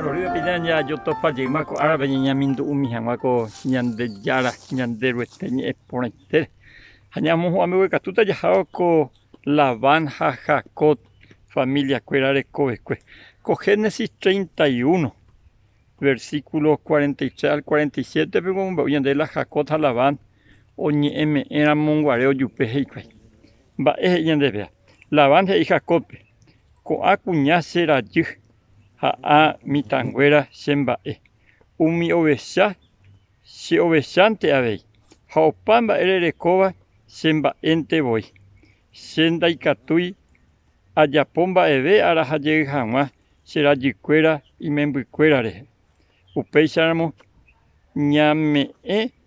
Roribe piña yo topa llegma ko ara beña mindu umi hangwa ko ñande yara ñande rueteñe exponente. Hañamos amigo katuta yajao ko Labán Jacob familia cuerare coescue. Con Génesis 31, versículos 43 al 47, pero de la Jacob a Labán, oñe m era monguareo yupe heikwai. Va ñande vea. Labán y Jacob, ko acuña será yih. Ha mitanguera sembae. Umi obesa, si obesante avei. Ha opamba ererekoba sembaente voy. Senda y katui ayapomba eve araja llegama será yicuera y membuicuera re. Upeisaramo ñame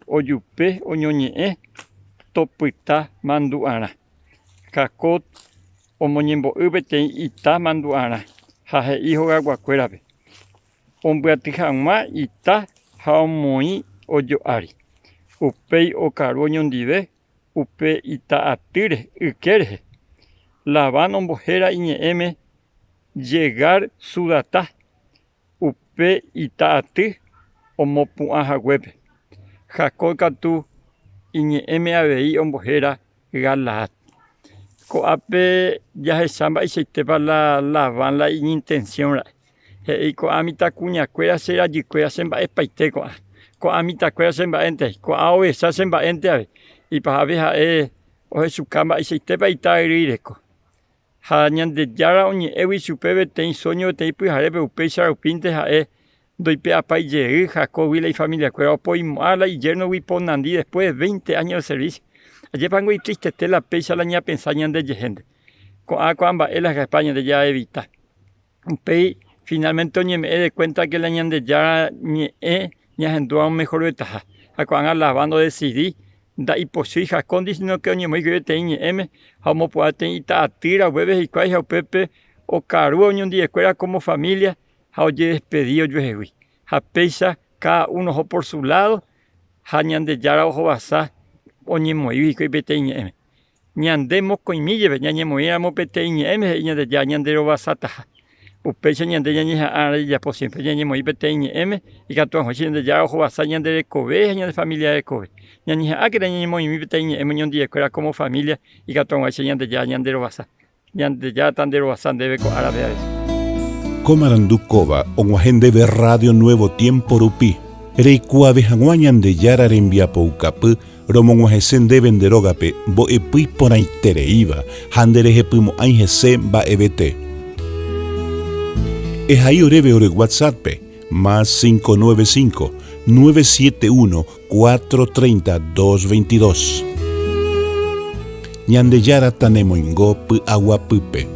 oyupe oñoñe topuita manduana. Kakot omoñembo ubete ita manduana. Haje hijo gaguacuerabe. Ombuatijama ita haomoi oyoari. Upei ocaroño dive, upe ita atire, ukere. Labán ombojera iñeeme llegar sudata. Upe ita ati omopuaja webe. Jacob katu iñeeme abei ombojera galat. Coape ya se samba y se te va la van la intención. Y amita cuña cuera será y cuera semba espaite amita cuera semba ente coa esa semba ente y para ver o su cama y se te va y tairireco. Hañan de yara oñe ewi supebe ten sueño te ipu harebe upesa upinte doy pe apai llegué Jacob y familia cuera po mala y yerno wi ponandi después de 20 años de servicio. Ayer pango y triste la pesa la ña pensañan de gente. Con amba es la España de ya evita. Un pei finalmente oñe me de cuenta que la ñan de ya ña gente a un mejor ventaja. A cuando lavando decidí da y por su hija con diciendo que oñe muy que te m vamos poder tener ita tira hueves y cuaja o pepe o caru oñe un día escuela como familia a oye despedido yo hewi. A pesa cada uno por su lado. Hañan de ya ojo basá. Oñe muy que pete ñeme. Ñandemos con mi lleve, ñañe muy amo pete ñeme, ña de ya ñandero basata. Upecha ñande ñañe a ya por siempre ñañe muy pete ñeme, y gato hoje de ya ojo basa ñande de Kobe, ña de familia de Kobe. Ñañe a que ñañe muy mi pete ñeme ñon día era como familia, y gato hoje ñande ya ñandero basa. Ñande ya tandero basan debe con árabe a veces. Comarandukova, onguajende de Radio Nuevo Tiempo Rupi. Reikua vejanguañan de yara rembia poucapu. Romonguajesen de venderogape, bo epui ponaitere iba, handereje pumo aingese ba ebete. Es ahí oreve ore WhatsApp, más 595-971-430-222. Ñande yara tanemo ingo pu agua pupe.